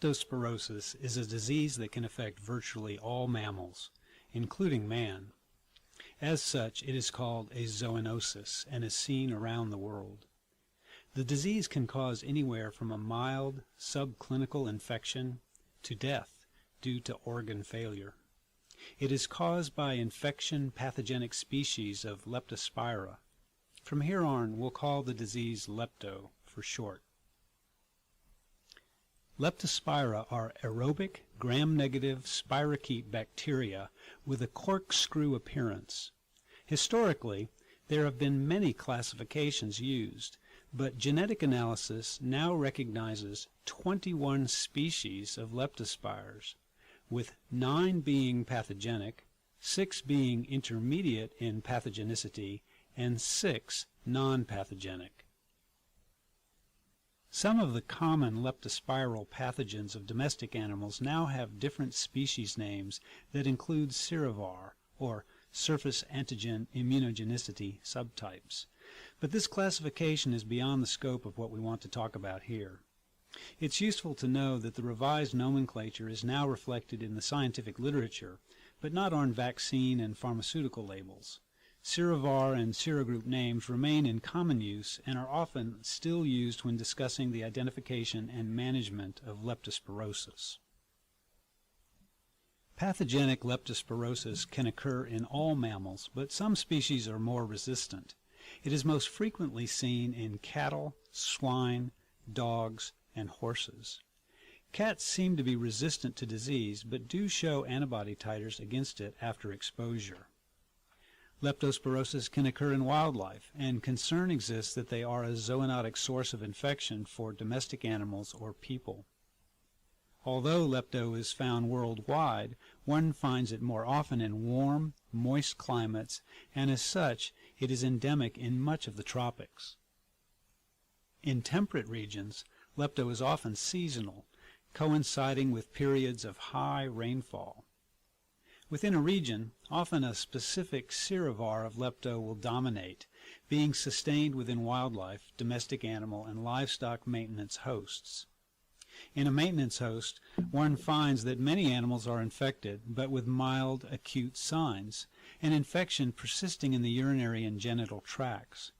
Leptospirosis is a disease that can affect virtually all mammals, including man. As such, it is called a zoonosis and is seen around the world. The disease can cause anywhere from a mild subclinical infection to death due to organ failure. It is caused by infection pathogenic species of Leptospira. From here on, we'll call the disease lepto for short. Leptospira are aerobic, gram-negative spirochete bacteria with a corkscrew appearance. Historically, there have been many classifications used, but genetic analysis now recognizes 21 species of leptospires, with 9 being pathogenic, 6 being intermediate in pathogenicity, and 6 non-pathogenic. Some of the common leptospiral pathogens of domestic animals now have different species names that include serovar, or surface antigen immunogenicity subtypes. But this classification is beyond the scope of what we want to talk about here. It's useful to know that the revised nomenclature is now reflected in the scientific literature, but not on vaccine and pharmaceutical labels. Serovar and serogroup names remain in common use and are often still used when discussing the identification and management of leptospirosis. Pathogenic leptospirosis can occur in all mammals, but some species are more resistant. It is most frequently seen in cattle, swine, dogs, and horses. Cats seem to be resistant to disease, but do show antibody titers against it after exposure. Leptospirosis can occur in wildlife, and concern exists that they are a zoonotic source of infection for domestic animals or people. Although lepto is found worldwide, one finds it more often in warm, moist climates, and as such, it is endemic in much of the tropics. In temperate regions, lepto is often seasonal, coinciding with periods of high rainfall. Within a region, often a specific serovar of lepto will dominate, being sustained within wildlife, domestic animal, and livestock maintenance hosts. In a maintenance host, one finds that many animals are infected, but with mild, acute signs, and infection persisting in the urinary and genital tracts.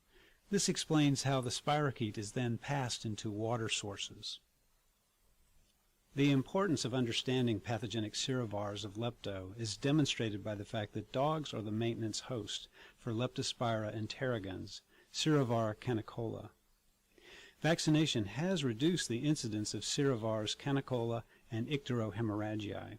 This explains how the spirochete is then passed into water sources. The importance of understanding pathogenic serovars of lepto is demonstrated by the fact that dogs are the maintenance host for Leptospira interrogans, Serovar canicola. Vaccination has reduced the incidence of serovars canicola and icterohemorrhagiae.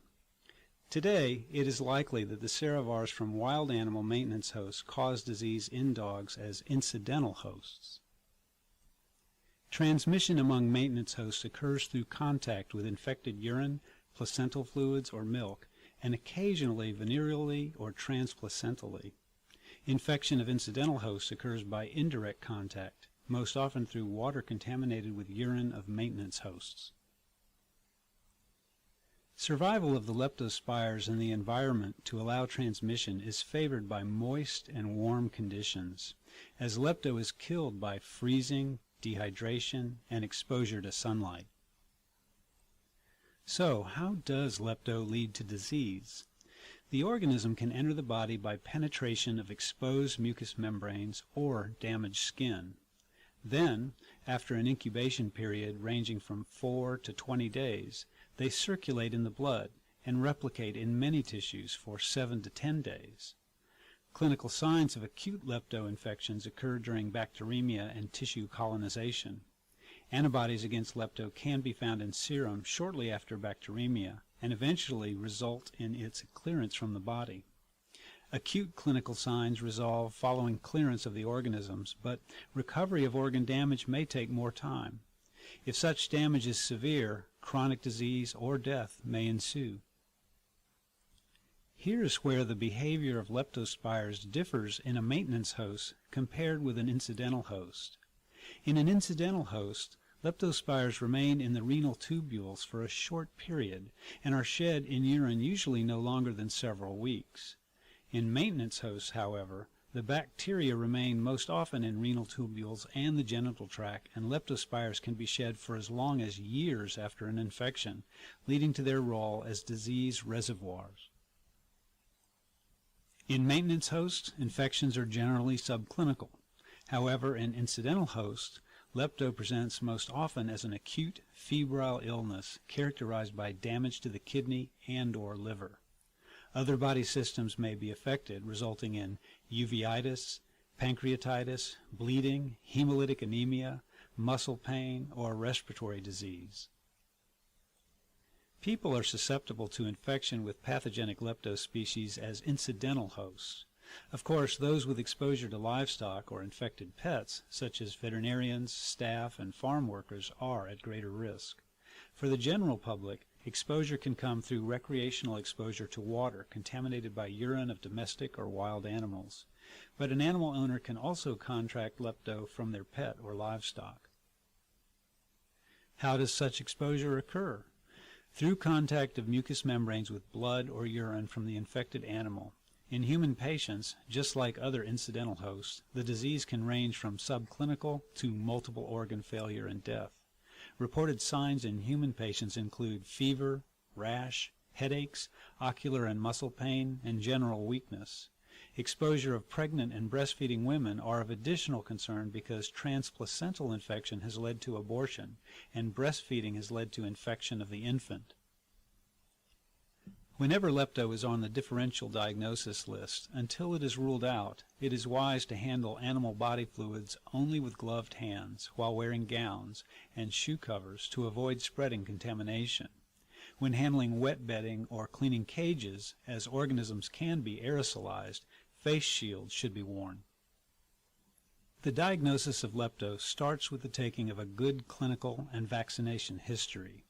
Today, it is likely that the serovars from wild animal maintenance hosts cause disease in dogs as incidental hosts. Transmission among maintenance hosts occurs through contact with infected urine, placental fluids, or milk, and occasionally venereally or transplacentally. Infection of incidental hosts occurs by indirect contact, most often through water contaminated with urine of maintenance hosts. Survival of the leptospires in the environment to allow transmission is favored by moist and warm conditions, as lepto is killed by freezing, dehydration, and exposure to sunlight. So, how does lepto lead to disease? The organism can enter the body by penetration of exposed mucous membranes or damaged skin. Then, after an incubation period ranging from 4 to 20 days, they circulate in the blood and replicate in many tissues for 7 to 10 days. Clinical signs of acute lepto infections occur during bacteremia and tissue colonization. Antibodies against lepto can be found in serum shortly after bacteremia and eventually result in its clearance from the body. Acute clinical signs resolve following clearance of the organisms, but recovery of organ damage may take more time. If such damage is severe, chronic disease or death may ensue. Here's where the behavior of leptospires differs in a maintenance host compared with an incidental host. In an incidental host, leptospires remain in the renal tubules for a short period and are shed in urine usually no longer than several weeks. In maintenance hosts, however, the The bacteria remain most often in renal tubules and the genital tract, and leptospires can be shed for as long as years after an infection, leading to their role as disease reservoirs. In maintenance hosts, infections are generally subclinical. However, in incidental hosts, lepto presents most often as an acute febrile illness characterized by damage to the kidney and/or liver. Other body systems may be affected, resulting in uveitis, pancreatitis, bleeding, hemolytic anemia, muscle pain, or respiratory disease. People are susceptible to infection with pathogenic leptospecies as incidental hosts. Of course, those with exposure to livestock or infected pets, such as veterinarians, staff, and farm workers, are at greater risk. For the general public, exposure can come through recreational exposure to water contaminated by urine of domestic or wild animals, but an animal owner can also contract lepto from their pet or livestock. How does such exposure occur? Through contact of mucous membranes with blood or urine from the infected animal. In human patients, just like other incidental hosts, the disease can range from subclinical to multiple organ failure and death. Reported signs in human patients include fever, rash, headaches, ocular and muscle pain, and general weakness. Exposure of pregnant and breastfeeding women are of additional concern because transplacental infection has led to abortion, and breastfeeding has led to infection of the infant. Whenever lepto is on the differential diagnosis list, until it is ruled out, it is wise to handle animal body fluids only with gloved hands while wearing gowns and shoe covers to avoid spreading contamination. When handling wet bedding or cleaning cages, as organisms can be aerosolized, face shields should be worn. The diagnosis of lepto starts with the taking of a good clinical and vaccination history.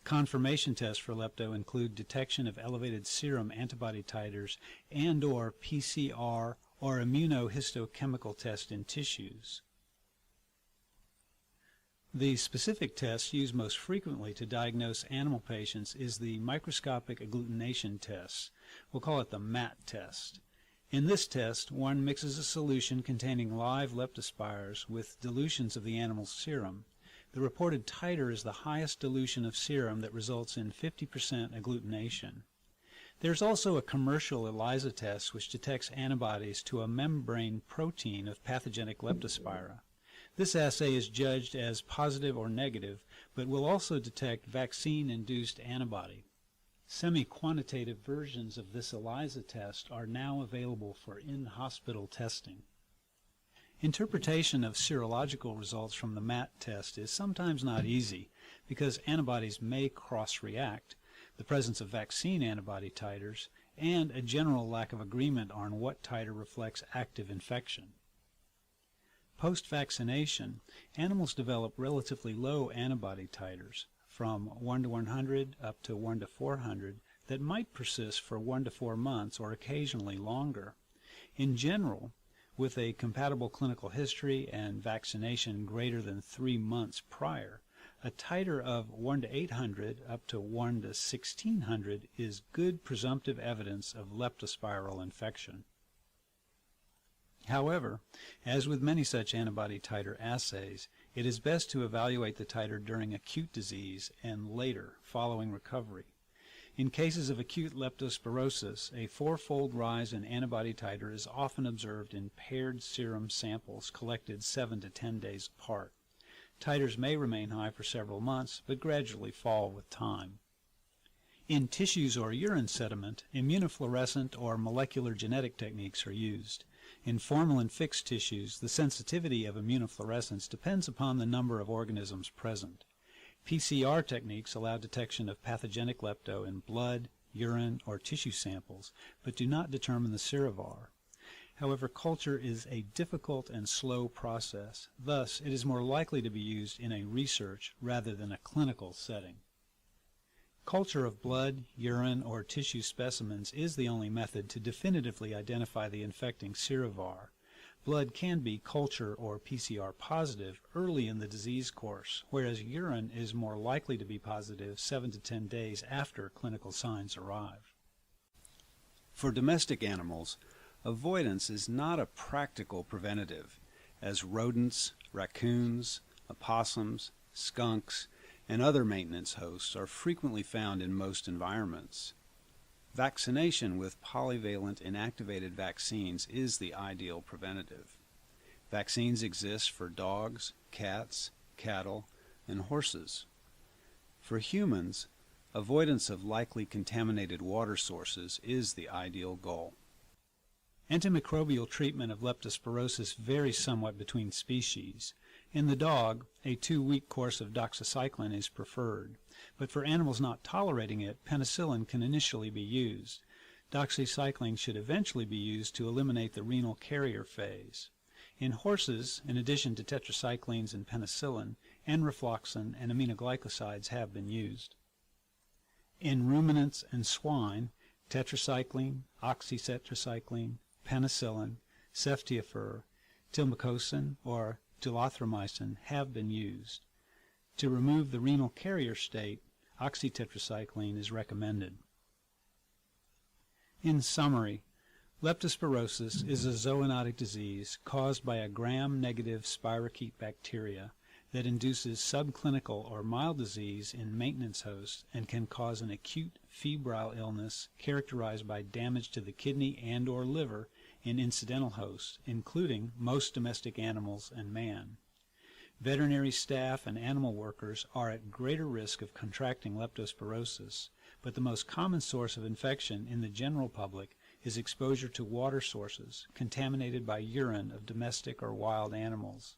Confirmation tests for lepto include detection of elevated serum antibody titers and/or PCR or immunohistochemical test in tissues. The specific test used most frequently to diagnose animal patients is the microscopic agglutination test. We'll call it the MAT test. In this test, one mixes a solution containing live leptospires with dilutions of the animal's serum. The reported titer is the highest dilution of serum that results in 50% agglutination. There's also a commercial ELISA test which detects antibodies to a membrane protein of pathogenic leptospira. This assay is judged as positive or negative, but will also detect vaccine-induced antibody. Semi-quantitative versions of this ELISA test are now available for in-hospital testing. Interpretation of serological results from the MAT test is sometimes not easy because antibodies may cross-react, the presence of vaccine antibody titers, and a general lack of agreement on what titer reflects active infection. Post-vaccination, animals develop relatively low antibody titers, from 1 to 100 up to 1 to 400, that might persist for 1 to 4 months or occasionally longer. In general, with a compatible clinical history and vaccination greater than 3 months prior, a titer of 1 to 800 up to 1 to 1600 is good presumptive evidence of leptospiral infection. However, as with many such antibody titer assays, it is best to evaluate the titer during acute disease and later, following recovery. In cases of acute leptospirosis, a four-fold rise in antibody titer is often observed in paired serum samples collected 7 to 10 days apart. Titers may remain high for several months, but gradually fall with time. In tissues or urine sediment, immunofluorescent or molecular genetic techniques are used. In formalin-fixed tissues, the sensitivity of immunofluorescence depends upon the number of organisms present. PCR techniques allow detection of pathogenic lepto in blood, urine, or tissue samples, but do not determine the serovar. However, culture is a difficult and slow process. Thus, it is more likely to be used in a research rather than a clinical setting. Culture of blood, urine, or tissue specimens is the only method to definitively identify the infecting serovar. Blood can be culture or PCR positive early in the disease course, whereas urine is more likely to be positive 7 to 10 days after clinical signs arrive. For domestic animals, Avoidance is not a practical preventative, as rodents, raccoons, opossums, skunks, and other maintenance hosts are frequently found in most environments. Vaccination with polyvalent inactivated vaccines is the ideal preventative. Vaccines exist for dogs, cats, cattle, and horses. For humans, avoidance of likely contaminated water sources is the ideal goal. Antimicrobial treatment of leptospirosis varies somewhat between species. In the dog, a 2-week course of doxycycline is preferred, but for animals not tolerating it, penicillin can initially be used. Doxycycline should eventually be used to eliminate the renal carrier phase. In horses, in addition to tetracyclines and penicillin, enrofloxacin and aminoglycosides have been used. In ruminants and swine, tetracycline, oxytetracycline, penicillin, ceftiofur, tilmacocin, or duloxethromycin have been used. To remove the renal carrier state, oxytetracycline is recommended. In summary, leptospirosis is a zoonotic disease caused by a gram-negative spirochete bacteria that induces subclinical or mild disease in maintenance hosts and can cause an acute febrile illness characterized by damage to the kidney and or liver in incidental hosts, including most domestic animals and man. Veterinary staff and animal workers are at greater risk of contracting leptospirosis, but the most common source of infection in the general public is exposure to water sources contaminated by urine of domestic or wild animals.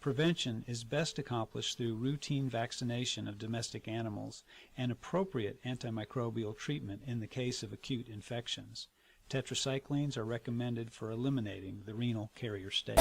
Prevention is best accomplished through routine vaccination of domestic animals and appropriate antimicrobial treatment in the case of acute infections. Tetracyclines are recommended for eliminating the renal carrier state.